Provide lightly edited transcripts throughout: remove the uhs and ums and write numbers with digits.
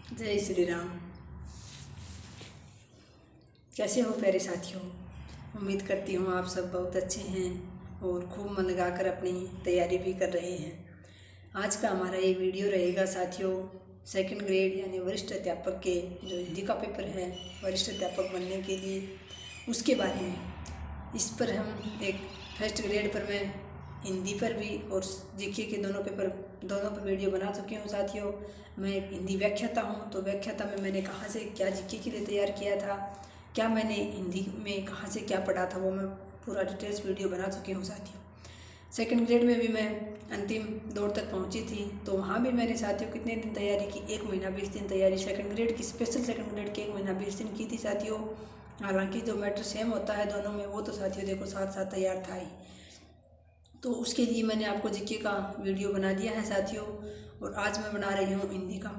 जय श्री राम। कैसे हो प्यारे साथियों। उम्मीद करती हूँ आप सब बहुत अच्छे हैं और खूब मन लगाकर अपनी तैयारी भी कर रहे हैं। आज का हमारा ये वीडियो रहेगा साथियों, सेकंड ग्रेड यानी वरिष्ठ अध्यापक के जो हिंदी का पेपर है वरिष्ठ अध्यापक बनने के लिए, उसके बारे में। इस पर हम एक फर्स्ट ग्रेड पर मैं हिंदी पर भी और जीके के दोनों पर वीडियो बना चुकी हूँ साथियों। मैं एक हिंदी व्याख्याता हूँ, तो व्याख्याता में मैंने कहाँ से क्या जीके के लिए तैयार किया था, क्या मैंने हिंदी में कहाँ से क्या पढ़ा था, वो मैं पूरा डिटेल्स वीडियो बना चुकी हूँ साथियों। सेकंड ग्रेड में भी मैं अंतिम दौर तक पहुँची थी, तो वहाँ भी मैंने साथियों कितने दिन तैयारी की, 1 महीना 20 दिन तैयारी सेकंड ग्रेड की, स्पेशल सेकंड ग्रेड की 1 महीना 20 दिन की थी साथियों। हालांकि जो मैटर सेम होता है दोनों में, वो तो साथियों देखो साथ साथ तैयार था ही। तो उसके लिए मैंने आपको जीके का वीडियो बना दिया है साथियों। और आज मैं बना रही हूँ हिंदी का,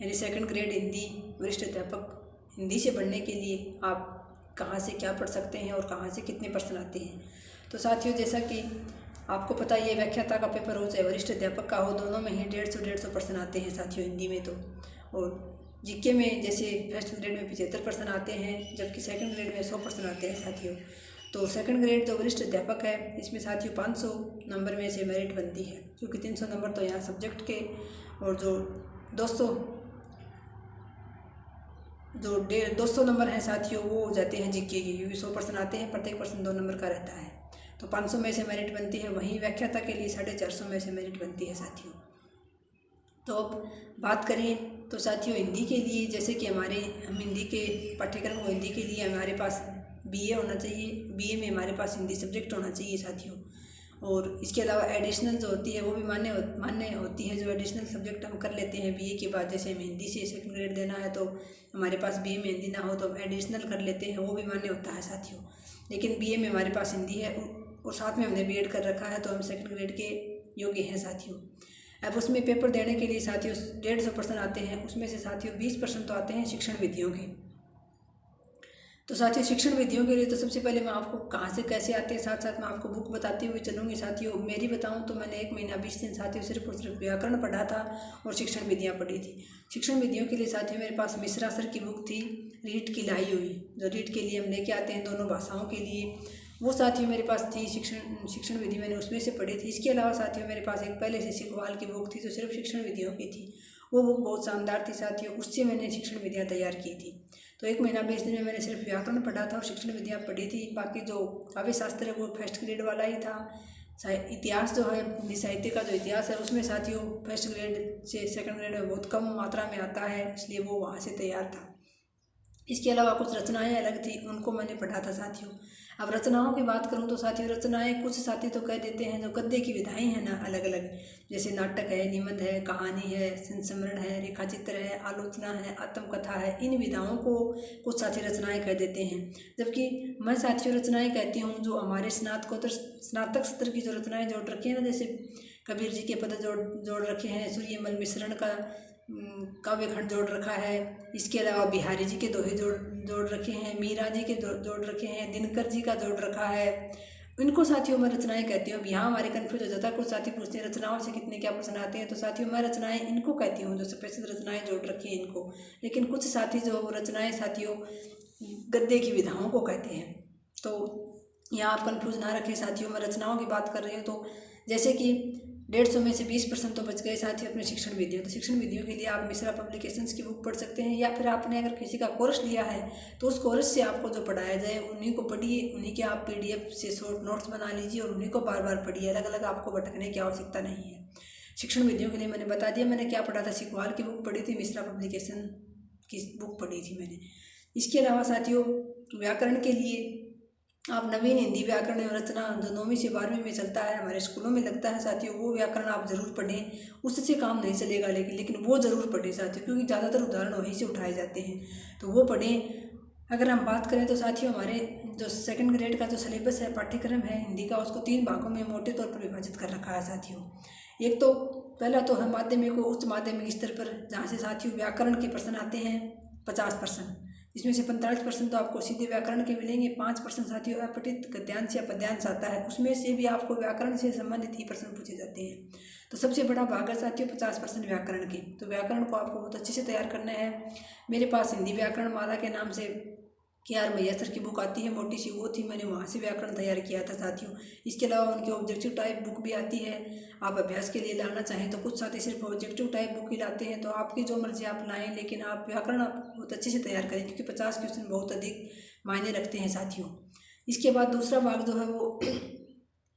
यानी सेकंड ग्रेड हिंदी वरिष्ठ अध्यापक। हिंदी से पढ़ने के लिए आप कहाँ से क्या पढ़ सकते हैं और कहाँ से कितने प्रश्न आते हैं। तो साथियों, जैसा कि आपको पता ही है, व्याख्याता का पेपर हो चाहे वरिष्ठ अध्यापक का हो, दोनों में ही 150 प्रश्न आते हैं साथियों हिंदी में। तो और जीके में जैसे फर्स्ट ग्रेड में 75 प्रश्न आते हैं, जबकि सेकंड ग्रेड में 100 प्रश्न आते हैं साथियों। तो सेकंड ग्रेड जो वरिष्ठ अध्यापक है, इसमें साथियों 500 नंबर में से मेरिट बनती है, क्योंकि 300 नंबर तो यहाँ सब्जेक्ट के और जो 200 नंबर हैं साथियों वो हो जाते हैं जीके के, क्योंकि 100 प्रश्न आते हैं, प्रत्येक प्रश्न 2 नंबर का रहता है। तो 500 में से मेरिट बनती है। वहीं व्याख्याता के लिए 450 में से मेरिट बनती है साथियों। तो अब बात करें तो साथियों हिंदी के लिए, जैसे कि हम हिंदी के पाठ्यक्रम को, हिंदी के लिए हमारे पास बीए होना चाहिए, बीए में हमारे पास हिंदी सब्जेक्ट होना चाहिए साथियों। और इसके अलावा एडिशनल जो होती है वो भी मान्य होती है, जो एडिशनल सब्जेक्ट हम कर लेते हैं बीए के बाद। जैसे हमें हिंदी से सेकंड ग्रेड देना है तो हमारे पास बीए में हिंदी ना हो तो हम एडिशनल कर लेते हैं, वो भी मान्य होता है साथियों। लेकिन बीए में हमारे पास हिंदी है और साथ में हमने बीएड कर रखा है, तो हम सेकंड ग्रेड के योग्य हैं साथियों। अब उसमें पेपर देने के लिए साथियों 150 प्रश्न आते हैं, उसमें से साथियों 20 प्रश्न तो आते हैं शिक्षण विधियों के। तो साथियों शिक्षण विधियों के लिए तो सबसे पहले मैं आपको कहाँ से कैसे आते हैं साथ साथ मैं आपको बुक बताते हुए चलूँगी साथियों। मेरी बताऊँ तो मैंने 1 महीना 20 दिन साथियों सिर्फ और सिर्फ व्याकरण पढ़ा था और शिक्षण विधियाँ पढ़ी थी। शिक्षण विधियों के लिए साथियों मेरे पास मिश्रा सर की बुक थी, रीट की लाई हुई, जो रीट के लिए हम लेके आते हैं दोनों भाषाओं के लिए, वो साथियों मेरे पास थी। शिक्षण विधि मैंने उसमें से पढ़ी थी। इसके अलावा साथियों मेरे पास एक पहले से सिखवाल की बुक थी जो सिर्फ शिक्षण विधियों की थी, वो बुक बहुत शानदार थी साथियों, उससे मैंने शिक्षण विधियाँ तैयार की थी। तो 1 महीना 20 दिन में मैंने सिर्फ व्याकरण पढ़ा था और शिक्षण विधियाँ पढ़ी थी। बाकी जो काव्य शास्त्र है वो फर्स्ट ग्रेड वाला ही था। इतिहास जो है, हिंदी साहित्य का जो इतिहास है, उसमें साथियों फर्स्ट ग्रेड से सेकंड ग्रेड में बहुत कम मात्रा में आता है, इसलिए वो वहाँ से तैयार था। इसके अलावा कुछ रचनाएं अलग थी, उनको मैंने पढ़ा था साथियों। अब रचनाओं की बात करूं तो साथियों रचनाएं कुछ साथी तो कह देते हैं जो गद्य की विधाएं हैं ना अलग अलग, जैसे नाटक है, निबंध है, कहानी है, संस्मरण है, रेखाचित्र है, आलोचना है, आत्मकथा है, इन विधाओं को कुछ साथी रचनाएं कह देते हैं। जबकि मैं साथियों रचनाएं कहती हूँ जो हमारे स्नातक स्तर की जो रचनाएं जोड़ रखी है ना, जैसे कबीर जी के पद जोड़ रखे हैं, सूर्यमल मिश्रण का काव्य खंड जोड़ रखा है। इसके अलावा बिहारी जी के दोहे जोड़ रखे हैं, मीरा जी के जोड़ रखे हैं, दिनकर जी का जोड़ रखा है। इनको साथियों मैं रचनाएं कहती हूँ। अब यहाँ हमारे कन्फ्यूज हो जाता है, कुछ साथी पूछते हैं रचनाओं से कितने क्या प्रश्न आते हैं, तो साथियों मैं रचनाएं इनको कहती हूँ जो स्पेशल रचनाएं जोड़ रखी हैं इनको। लेकिन कुछ साथी जो रचनाएं साथियों गद्य की विधाओं को कहते हैं। तो यहाँ आप कन्फ्यूज ना रखें साथियों, मैं रचनाओं की बात कर रही हूँ। तो जैसे कि 150 में से 20% तो बच गए साथियों अपने शिक्षण विधियों। तो शिक्षण विधियों के लिए आप मिश्रा पब्लिकेशंस की बुक पढ़ सकते हैं, या फिर आपने अगर किसी का कोर्स लिया है तो उस कोर्स से आपको जो पढ़ाया जाए उन्हीं को पढ़िए, उन्हीं के आप PDF से शॉर्ट नोट्स बना लीजिए और उन्हीं को बार बार पढ़िए, अलग अलग आपको भटकने की आवश्यकता नहीं है। शिक्षण विधियों के लिए मैंने बता दिया मैंने क्या पढ़ा था, सिखवाल की बुक पढ़ी थी, मिश्रा पब्लिकेशन की बुक पढ़ी थी मैंने। इसके अलावा साथियों व्याकरण के लिए आप नवीन हिंदी व्याकरण एवं रचना जो 9वीं से 12वीं में चलता है, हमारे स्कूलों में लगता है साथियों, वो व्याकरण आप जरूर पढ़ें। उससे काम नहीं चलेगा लेकिन वो ज़रूर पढ़ें साथियों, क्योंकि ज़्यादातर उदाहरण वहीं से उठाए जाते हैं, तो वो पढ़ें। अगर हम बात करें तो साथियों हमारे जो सेकंड ग्रेड का जो सिलेबस है, पाठ्यक्रम है हिंदी का, उसको 3 भागों में मोटे तौर पर विभाजित कर रखा है साथियों। एक तो पहला तो है माध्यमिक और उच्च माध्यमिक स्तर पर, जहाँ से साथियों व्याकरण के प्रश्न आते हैं 50%, इसमें से 45% तो आपको सीधे व्याकरण के मिलेंगे, 5% साथियों अपठित गद्यांश या पद्यांश आता है, उसमें से भी आपको व्याकरण से संबंधित ही प्रश्न पूछे जाते हैं। तो सबसे बड़ा भाग है साथियों 50% व्याकरण की। तो व्याकरण को आपको बहुत अच्छे से तैयार करना है। मेरे पास हिंदी व्याकरण माला के नाम से KR मैया सर की बुक आती है मोटी सी, वो थी, मैंने वहाँ से व्याकरण तैयार किया था साथियों। इसके अलावा उनकी ऑब्जेक्टिव टाइप बुक भी आती है, आप अभ्यास के लिए लाना चाहें तो कुछ साथी सिर्फ ऑब्जेक्टिव टाइप बुक ही लाते हैं, तो आपकी जो मर्जी आप लाएं, लेकिन आप व्याकरण आप बहुत अच्छे से तैयार करें क्योंकि 50 क्वेश्चन बहुत अधिक मायने रखते हैं साथियों। इसके बाद दूसरा भाग जो है वो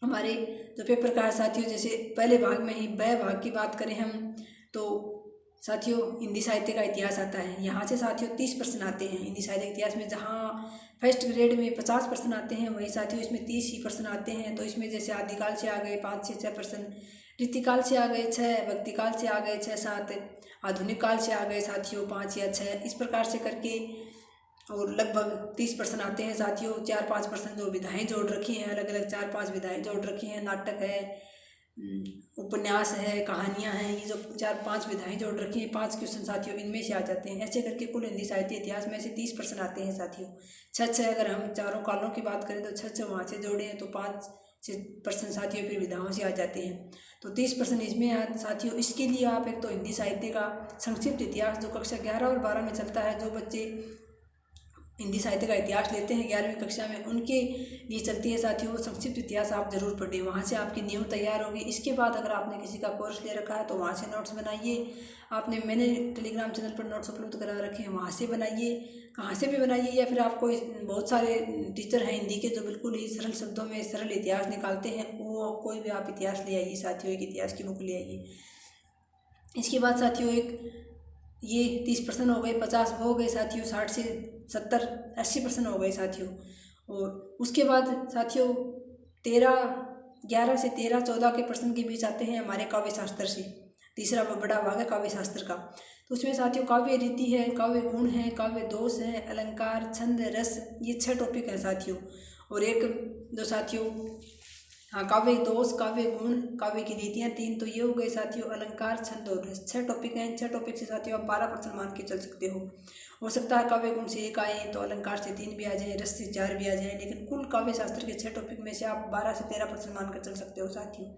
हमारे जो पेपर का है साथियों, जैसे पहले भाग में ही ब भाग की बात करें हम तो साथियों हिंदी साहित्य का इतिहास आता है। यहाँ से साथियों 30 प्रश्न आते हैं हिंदी साहित्य इतिहास में। जहाँ फर्स्ट ग्रेड में 50 प्रश्न आते हैं, वहीं साथियों इसमें 30 ही प्रश्न आते हैं। तो इसमें जैसे आदिकाल से आ गए 5 से 6 प्रश्न, रीतिकाल से आ गए 6, भक्तिकाल से आ गए 6 7, आधुनिक काल से आ गए साथियों 5 या 6, इस प्रकार से करके और लगभग 30 प्रश्न आते हैं साथियों। 4-5 प्रश्न जो विधाएं जोड़ रखी हैं, अलग अलग 4-5 विधाएं जोड़ रखी हैं, नाटक है, उपन्यास है, कहानियां हैं, ये जो 4-5 विधाएं जोड़ रखी हैं, 5 क्वेश्चन साथियों इनमें से आ जाते हैं। ऐसे करके कुल हिंदी साहित्य इतिहास में से 30 प्रश्न आते हैं साथियों। 6 अगर हम चारों कालों की बात करें तो 6 वहाँ से जोड़े हैं तो 5 प्रश्न साथियों फिर विधाओं से आ जाते हैं। तो 30 प्रश्न इसमें साथियों। इसके लिए आप एक तो हिंदी साहित्य का संक्षिप्त इतिहास जो कक्षा 11 और 12 में चलता है, जो बच्चे हिंदी साहित्य का इतिहास लेते हैं 11वीं कक्षा में, उनके लिए चलती है साथियों वो संक्षिप्त इतिहास, आप जरूर पढ़ें, वहाँ से आपकी नींव तैयार होगी। इसके बाद अगर आपने किसी का कोर्स ले रखा है तो वहाँ से नोट्स बनाइए। मैंने टेलीग्राम चैनल पर नोट्स अपलोड करा रखे हैं, वहाँ से बनाइए, कहाँ से भी बनाइए, या फिर आपको बहुत सारे टीचर हैं हिंदी के जो बिल्कुल ही सरल शब्दों में सरल इतिहास निकालते हैं, वो कोई भी आप इतिहास ले आइए साथियों, एक इतिहास की बुक ले आइए। इसके बाद साथियों ये 30 प्रश्न हो गए, 50 वो हो गए साथियों, 60 से 70 80 प्रश्न हो गए साथियों। और उसके बाद साथियों 11 से 13-14 के प्रश्न के बीच आते हैं हमारे काव्य शास्त्र से। तीसरा बड़ा भाग है काव्य शास्त्र का। तो उसमें साथियों काव्य रीति है, काव्य गुण है, काव्य दोष है, अलंकार, छंद, रस, ये 6 टॉपिक हैं साथियों। और एक जो साथियों काव्य दोष, काव्य गुण, काव्य की रीतियाँ 3, तो ये हो गए साथियों अलंकार, छंद और रस। 6 टॉपिक हैं। 6 टॉपिक से साथियों आप 12 प्रश्न मान के चल सकते हो सकता है काव्य गुण से 1 आए तो अलंकार से 3 भी आ जाए, रस से 4 भी आ जाए, लेकिन कुल काव्य शास्त्र के 6 टॉपिक में से आप 12 से 13 प्रश्न मान कर चल सकते हो साथियों।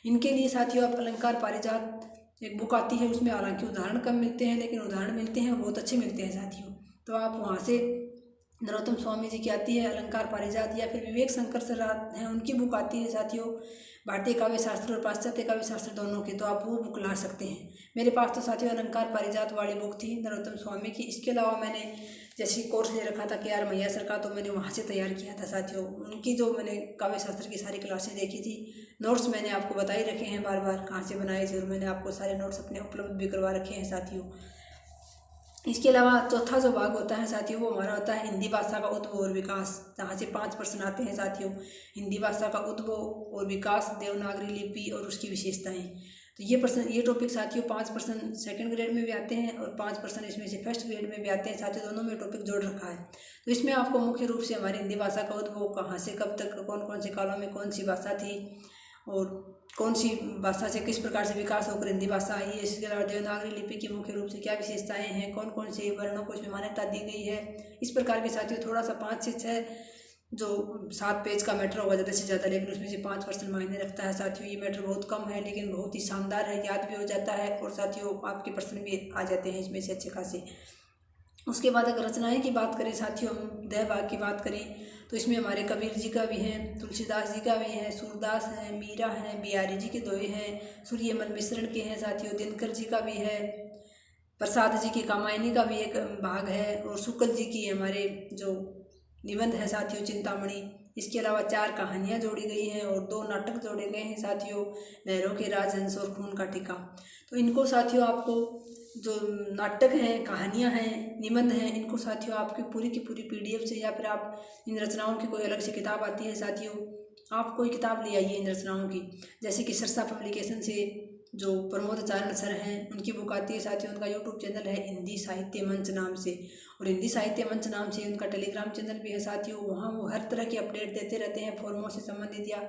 इनके लिए साथियों आप अलंकार पारिजात एक बुक आती है, उसमें हालांकि उदाहरण कम मिलते हैं लेकिन उदाहरण मिलते हैं, बहुत अच्छे मिलते हैं साथियों। तो आप वहाँ से नरोत्तम स्वामी जी की आती है अलंकार पारिजात, या फिर विवेक शंकर सर हैं उनकी बुक आती है साथियों भारतीय काव्य शास्त्र और पाश्चात्य काव्य शास्त्र दोनों की, तो आप वो बुक ला सकते हैं। मेरे पास तो साथियों अलंकार पारिजात वाली बुक थी नरोत्तम स्वामी की। इसके अलावा मैंने जैसे कोर्स ले रखा था KR मैया सर का, तो मैंने वहाँ से तैयार किया था साथियों। उनकी जो मैंने काव्य शास्त्र की सारी क्लासें देखी थी, नोट्स मैंने आपको बता ही रखे हैं बार बार कहाँ से बनाए थे, और मैंने आपको सारे नोट्स अपने उपलब्ध भी करवा रखे हैं साथियों। इसके अलावा चौथा जो भाग होता है साथियों वो हमारा होता है हिंदी भाषा का उद्भव और विकास, जहाँ से 5 प्रश्न आते हैं साथियों। हिंदी भाषा का उद्भव और विकास, देवनागरी लिपि और उसकी विशेषताएं। तो ये टॉपिक साथियों 5 प्रश्न सेकंड ग्रेड में भी आते हैं और 5 प्रश्न इसमें से फर्स्ट ग्रेड में भी आते हैं साथियों, दोनों में टॉपिक जोड़ रखा है। तो इसमें आपको मुख्य रूप से हमारी हिंदी भाषा का उद्भव, कहाँ से कब तक, कौन कौन से कालों में कौन सी भाषा थी और कौन सी भाषा से किस प्रकार से विकास होकर हिंदी भाषा आई है, इसके अलावा देवनागरी लिपि की मुख्य रूप से क्या विशेषताएं हैं, कौन कौन से वर्णों को इसमें मान्यता दी गई है, इस प्रकार के साथियों थोड़ा सा 5 से 6 जो 7 पेज का मैटर होगा ज़्यादा से ज़्यादा, लेकिन उसमें से 5 प्रश्न मायने रखता है साथियों। ये मैटर बहुत कम है लेकिन बहुत ही शानदार है, याद भी हो जाता है और साथियों आपके प्रश्न भी आ जाते हैं इसमें से अच्छे खासे। उसके बाद अगर रचनाएं की बात करें साथियों, हम दह भाग की बात करें तो इसमें हमारे कबीर जी का भी है, तुलसीदास जी का भी है, सूरदास हैं, मीरा हैं, बिहारी जी के दोहे हैं, सूर्यमल मिश्रण के हैं साथियों, दिनकर जी का भी है, प्रसाद जी की कामायनी का भी एक भाग है, और शुक्ल जी की हमारे जो निबंध है साथियों चिंतामणि। इसके अलावा 4 कहानियाँ जोड़ी गई हैं और 2 नाटक जोड़े गए हैं साथियों, लहरों के राजहंस और खून का टीका। तो इनको साथियों आपको जो नाटक हैं, कहानियाँ हैं, निबंध हैं, इनको साथियों आपकी पूरी की पूरी PDF से, या फिर आप इन रचनाओं की कोई अलग से किताब आती है साथियों, आप कोई किताब ले आइए इन रचनाओं की। जैसे कि सरसा पब्लिकेशन से जो प्रमोद चारण सर हैं उनकी बुक आती है साथियों, उनका यूट्यूब चैनल है हिंदी साहित्य मंच नाम से, और हिंदी साहित्य मंच नाम से उनका टेलीग्राम चैनल भी है साथियों। वहाँ वो हर तरह की अपडेट देते रहते हैं, फॉर्मों से संबंधित या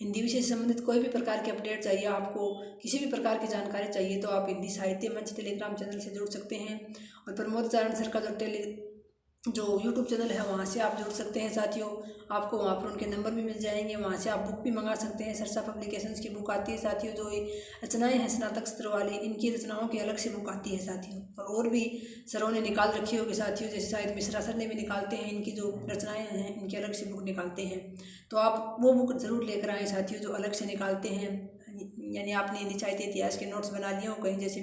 हिंदी विषय से संबंधित कोई भी प्रकार की अपडेट चाहिए, आपको किसी भी प्रकार की जानकारी चाहिए तो आप हिंदी साहित्य मंच टेलीग्राम चैनल से जुड़ सकते हैं। और प्रमोद चारण सर का जो जो यूट्यूब चैनल है वहाँ से आप जुड़ सकते हैं साथियों। आपको वहाँ पर उनके नंबर भी मिल जाएंगे, वहाँ से आप बुक भी मंगा सकते हैं। सरसा पब्लिकेशंस की बुक आती है साथियों। जो रचनाएं हैं स्नातक स्तर वाली, इनकी रचनाओं की अलग से बुक आती है साथियों। और भी सरों ने निकाल रखी होगी साथियों, जैसे शायद मिश्रा सर ने भी निकालते हैं, इनकी जो रचनाएँ हैं इनकी अलग से बुक निकालते हैं। तो आप वो बुक ज़रूर लेकर आएँ साथियों जो अलग से निकालते हैं। यानी आपने हिंदी साहित्य इतिहास के नोट्स बना लिए हो कहीं, जैसे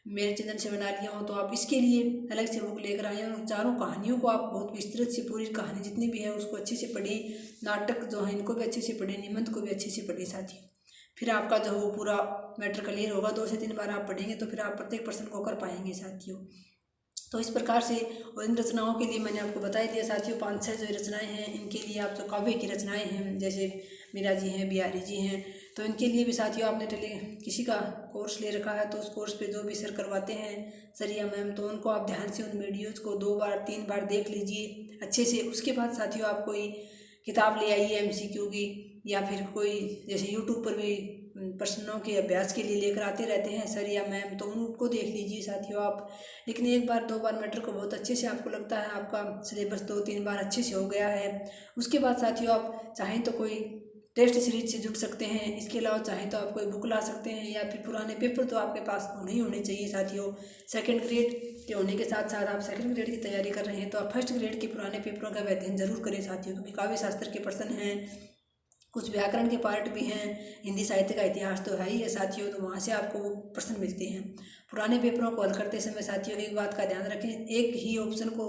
मेरे चैनल से बना लिया हो, तो आप इसके लिए अलग से बुक लेकर आए और चारों कहानियों को आप बहुत विस्तृत से, पूरी कहानी जितनी भी है उसको अच्छे से पढ़ें। नाटक जो है इनको भी अच्छे से पढ़ें, निबंध को भी अच्छे से पढ़ें साथियों। फिर आपका जो वो पूरा मैटर क्लियर होगा। 2 से 3 बार आप पढ़ेंगे तो फिर आप प्रत्येक प्रश्न को कर पाएंगे साथियों। तो इस प्रकार से, और इन रचनाओं के लिए मैंने आपको बता ही दिया साथियों, 5-6 जो रचनाएं हैं इनके लिए आप जो काव्य की रचनाएं हैं, जैसे मीरा जी हैं, बिहारी जी हैं, तो इनके लिए भी साथियों आपने किसी का कोर्स ले रखा है तो उस कोर्स पे जो भी सर करवाते हैं सर या मैम, तो उनको आप ध्यान से उन वीडियोज़ को 2 बार 3 बार देख लीजिए अच्छे से। उसके बाद साथियों आप कोई किताब ले आइए MCQ की, या फिर कोई जैसे यूट्यूब पर भी प्रश्नों के अभ्यास के लिए लेकर आते रहते हैं सर या मैम, तो उनको देख लीजिए साथियों आप। लेकिन 1 बार 2 बार मैटर को बहुत अच्छे से आपको लगता है आपका सिलेबस 2-3 बार अच्छे से हो गया है, उसके बाद साथियों आप चाहें तो कोई टेस्ट सीरीज से जुड़ सकते हैं। इसके अलावा चाहें तो आप कोई बुक ला सकते हैं, या फिर पुराने पेपर तो आपके पास होने ही होने चाहिए साथियों। 2nd ग्रेड के होने के साथ साथ आप 2nd ग्रेड की तैयारी कर रहे हैं तो आप 1st ग्रेड के पुराने पेपरों का अध्ययन जरूर करें साथियों, क्योंकि काव्य शास्त्र के प्रश्न हैं, कुछ व्याकरण के पार्ट भी हैं, हिंदी साहित्य का इतिहास तो है ही है साथियों, तो वहाँ से आपको वो प्रश्न मिलते हैं। पुराने पेपरों को हल करते समय साथियों एक बात का ध्यान रखें, एक ही ऑप्शन को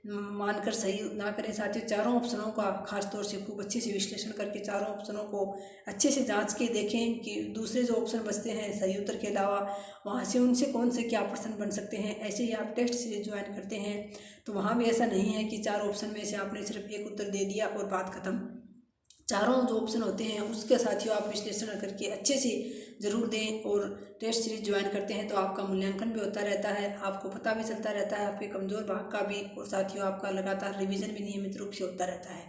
मानकर सही ना करें साथियों। चारों ऑप्शनों का खास तौर से खूब अच्छे से विश्लेषण करके चारों ऑप्शनों को अच्छे से जांच के देखें कि दूसरे जो ऑप्शन बचते हैं सही उत्तर के अलावा, वहाँ से उनसे कौन से क्या प्रश्न बन सकते हैं। ऐसे ही आप टेस्ट सीरीज ज्वाइन करते हैं तो वहाँ भी ऐसा नहीं है कि 4 ऑप्शन में से आपने सिर्फ एक उत्तर दे दिया और बात खत्म। चारों जो ऑप्शन होते हैं उसके साथियों आप विश्लेषण करके अच्छे से ज़रूर दें, और टेस्ट सीरीज ज्वाइन करते हैं तो आपका मूल्यांकन भी होता रहता है, आपको पता भी चलता रहता है आपके कमज़ोर भाग का भी, और साथियों आपका लगातार रिवीजन भी नियमित रूप से होता रहता है।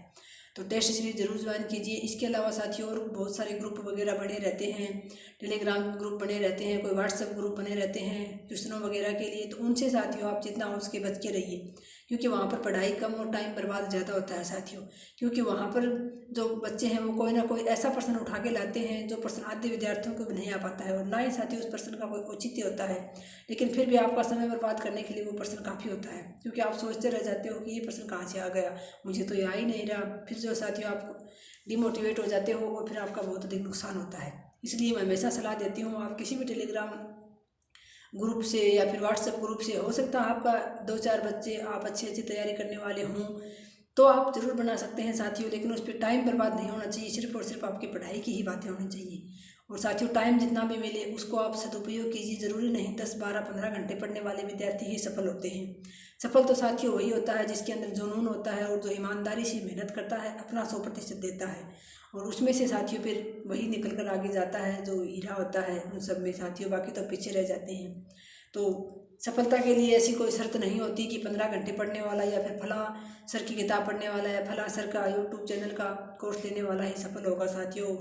तो टेस्ट सीरीज जरूर ज्वाइन कीजिए। इसके अलावा साथियों और बहुत सारे ग्रुप वगैरह बने रहते हैं, टेलीग्राम ग्रुप बने रहते हैं, कोई व्हाट्सएप ग्रुप बने रहते हैं ट्यूशनों वगैरह के लिए, तो उनसे साथियों आप जितना हो उसके बच के रहिए, क्योंकि वहाँ पर पढ़ाई कम और टाइम बर्बाद ज़्यादा होता है साथियों। क्योंकि वहाँ पर जो बच्चे हैं वो कोई ना कोई ऐसा प्रश्न उठा के लाते हैं जो प्रश्न आधे विद्यार्थियों को भी नहीं आ पाता है, और ना ही साथियों उस प्रश्न का कोई औचित्य होता है, लेकिन फिर भी आपका समय बर्बाद करने के लिए वो प्रश्न काफ़ी होता है, क्योंकि आप सोचते रह जाते हो कि ये प्रश्न कहाँ से आ गया, मुझे तो ये आ ही नहीं रहा। फिर जो साथियों आप डिमोटिवेट हो जाते हो और फिर आपका बहुत अधिक नुकसान होता है। इसलिए मैं हमेशा सलाह देती हूँ आप किसी भी टेलीग्राम ग्रुप से या फिर व्हाट्सएप ग्रुप से, हो सकता है आपका 2-4 बच्चे आप अच्छी तैयारी करने वाले हों तो आप ज़रूर बना सकते हैं साथियों, लेकिन उस पर टाइम बर्बाद नहीं होना चाहिए, सिर्फ और सिर्फ आपकी पढ़ाई की ही बातें होनी चाहिए। और साथियों टाइम जितना भी मिले उसको आप सदुपयोग कीजिए, ज़रूरी नहीं 10, 12, 15 घंटे पढ़ने वाले विद्यार्थी ही सफल होते हैं। सफल तो साथियों वही होता है जिसके अंदर जुनून होता है और जो ईमानदारी से मेहनत करता है, अपना 100% देता है, और उसमें से साथियों फिर वही निकल कर आगे जाता है जो हीरा होता है उन सब में साथियों, बाकी तो पीछे रह जाते हैं। तो सफलता के लिए ऐसी कोई शर्त नहीं होती कि 15 घंटे पढ़ने वाला या फिर फलां सर की किताब पढ़ने वाला या फलां सर का यूट्यूब चैनल का कोर्स लेने वाला ही सफल होगा साथियों।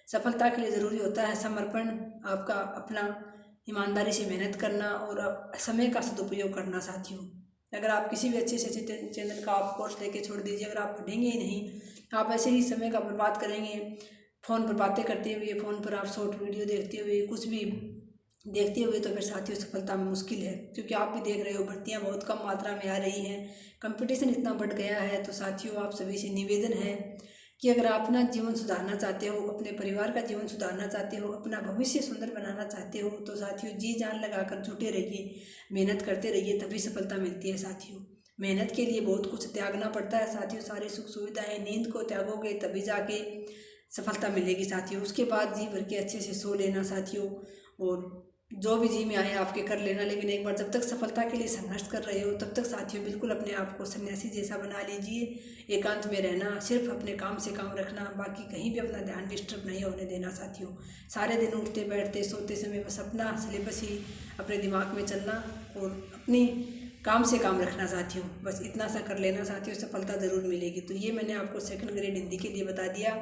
सफलता के लिए ज़रूरी होता है समर्पण, आपका अपना ईमानदारी से मेहनत करना और समय का सदुपयोग करना साथियों। अगर आप किसी भी अच्छे से चैनल का आप कोर्स लेके छोड़ दीजिए, अगर आप पढ़ेंगे ही नहीं, आप ऐसे ही समय का बर्बाद करेंगे, फ़ोन पर बातें करते हुए, फ़ोन पर आप शॉर्ट वीडियो देखते हुए, कुछ भी देखते हुए, तो फिर साथियों सफलता में मुश्किल है। क्योंकि आप भी देख रहे हो भर्तियां बहुत कम मात्रा में आ रही हैं, कंपटीशन इतना बढ़ गया है। तो साथियों आप सभी से निवेदन है कि अगर आप अपना जीवन सुधारना चाहते हो, अपने परिवार का जीवन सुधारना चाहते हो, अपना भविष्य सुंदर बनाना चाहते हो, तो साथियों जी जान लगाकर जुटे रहिए, मेहनत करते रहिए, तभी सफलता मिलती है साथियों। मेहनत के लिए बहुत कुछ त्यागना पड़ता है साथियों, सारी सुख सुविधाएं, नींद को त्यागोगे तभी जाके सफलता मिलेगी साथियों। उसके बाद जी भर के अच्छे से सो लेना साथियों, और जो भी जी में आए आपके कर लेना, लेकिन एक बार जब तक सफलता के लिए संघर्ष कर रहे हो तब तक साथियों बिल्कुल अपने आप को सन्यासी जैसा बना लीजिए। एकांत में रहना, सिर्फ अपने काम से काम रखना, बाकी कहीं भी अपना ध्यान डिस्टर्ब नहीं होने देना साथियों। सारे दिन उठते बैठते सोते समय बस अपना सिलेबस ही अपने दिमाग में चलना और अपनी काम से काम रखना साथियों, बस इतना सा कर लेना साथियों, सफलता ज़रूर मिलेगी। तो ये मैंने आपको 2nd ग्रेड हिंदी के लिए बता दिया।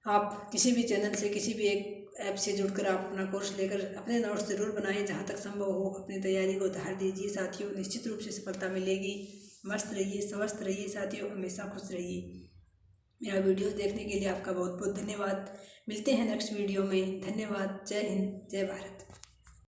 आप किसी भी चैनल से किसी भी एक ऐप से जुड़कर आप अपना कोर्स लेकर अपने नोट्स ज़रूर बनाएं। जहाँ तक संभव हो अपनी तैयारी को धार दीजिए साथियों, निश्चित रूप से सफलता मिलेगी। मस्त रहिए, स्वस्थ रहिए साथियों, हमेशा खुश रहिए। मेरा वीडियो देखने के लिए आपका बहुत बहुत धन्यवाद। मिलते हैं नेक्स्ट वीडियो में। धन्यवाद। जय हिंद, जय भारत।